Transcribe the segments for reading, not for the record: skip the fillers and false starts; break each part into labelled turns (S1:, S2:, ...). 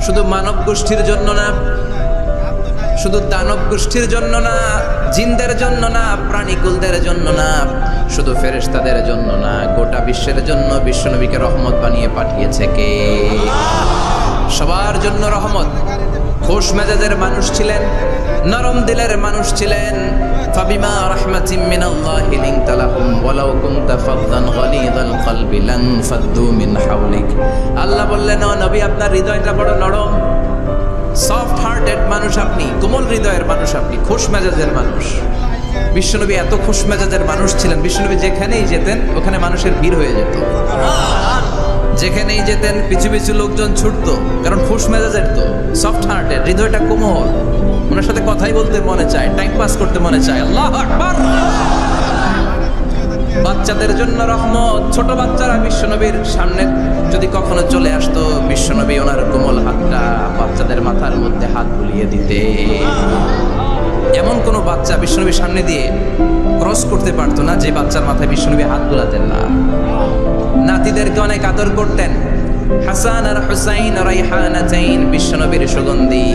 S1: শুধু মানব গোষ্ঠীর জন্য না, শুধু দানব গোষ্ঠীর জন্য না, জিনদের জন্য না, প্রাণীকুলদের জন্য না, শুধু ফেরেশতাদের জন্য না, গোটা বিশ্বের জন্য বিশ্বনবীকে রহমত বানিয়ে পাঠিয়েছে কে? সবার জন্য রহমত। খোশ মেজাজের মানুষ ছিলেন, নরম দিলের মানুষ ছিলেন। ফাবিমা রাহমাতিম মিনাল্লাহি লিনতা লাহুম ওয়ালাউ কুনতা ফাদদান গালিযাল কলবি লানফাদ্দু মিন হাওলিক। আল্লাহ বললেন, ও নবী, আপনার হৃদয়টা বড় নরম, সফট হার্টেড মানুষ আপনি, কোমল হৃদয়ের মানুষ আপনি, খোশ মেজাজের মানুষ। বিশ্বনবী এত খোশ মেজাজের মানুষ ছিলেন, বিশ্বনবী যেখানেই যেতেন ওখানে মানুষের ভিড় হয়ে যেত। যেখানেই যেতেন পিছু পিছু লোকজন ছুটতো, কারণ খোশ মেজাজের তো, সফট হার্টেড, হৃদয়টা কোমল, ওনার সাথে কথাই বলতে মনে চায়, টাইম পাস করতে মনে চায়। আল্লাহু আকবার। বাচ্চাদের জন্য রহমত। ছোট বাচ্চারা বিশ্বনবীর সামনে যদি কখনো চলে আসতো, বিশ্বনবী ওনার কোমল হাতটা বাচ্চাদের মাথার মধ্যে হাত বুলিয়ে দিতে। এমন কোনো বাচ্চা বিশ্বনবীর সামনে দিয়ে ক্রস করতে পারতো না যে বাচ্চার মাথায় বিশ্বনবী হাত বুলাতেন না। নাতিদেরকে অনেক আদর করতেন। হাসান আর হুসাইন রাইহানাতাইন, বিশ্বনবীর সুগন্ধি।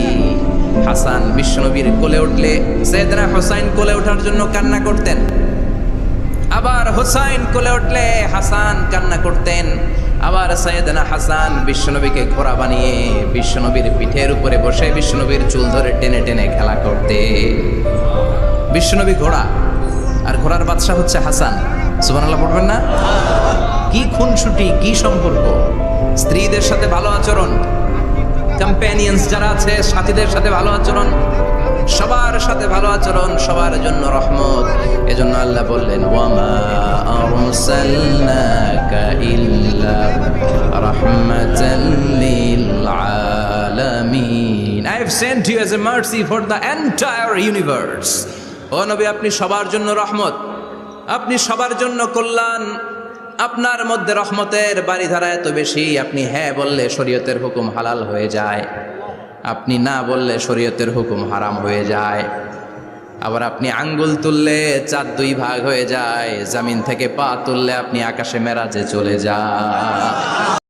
S1: হাসান বিশ্বনবীর কোলে উঠলে সাইয়েদনা হুসাইন কোলে ওঠার জন্য কান্না করতেন, আবার হুসাইন কোলে উঠলে হাসান কান্না করতেন। আবার সাইয়েদনা হাসান বিশ্বনবীকে ঘোড়া বানিয়ে বিশ্বনবীর পিঠের উপরে বসে বিশ্বনবীর চুল ধরে টেনে টেনে খেলা করতে। বিশ্বনবী ঘোড়া, আর ঘোড়ার বাদশা হচ্ছে হাসান। সুবহানাল্লাহ পড়বেন না? কি খুনসুটি, কি সম্পর্ক! স্ত্রীদের সাথে ভালো আচরণ, কম্প্যানিয়ন্স যারা আছে সাথীদের সাথে ভালো আচরণ, সবার সাথে ভালো আচরণ, সবার জন্য রহমত। এজন্য আল্লাহ বললেন, ওয়ামা আরসালনাকা ইল্লা রাহমাতাল লিল আলামিন। I have sent you as a mercy for the entire universe. ও নবী, আপনি সবার জন্য রহমত, আপনি সবার জন্য কল্যাণ। আপনার মধ্যে রহমতের বাড়িধারা এত বেশি, আপনি হ্যাঁ বললে শরীয়তের হুকুম হালাল হয়ে যায়, আপনি না বললে শরীয়তের হুকুম হারাম হয়ে যায়। আবার আপনি আঙ্গুল তুললে চার দুই ভাগ হয়ে যায়, জমিন থেকে পা তুললে আপনি আকাশে মেরাজে চলে যান।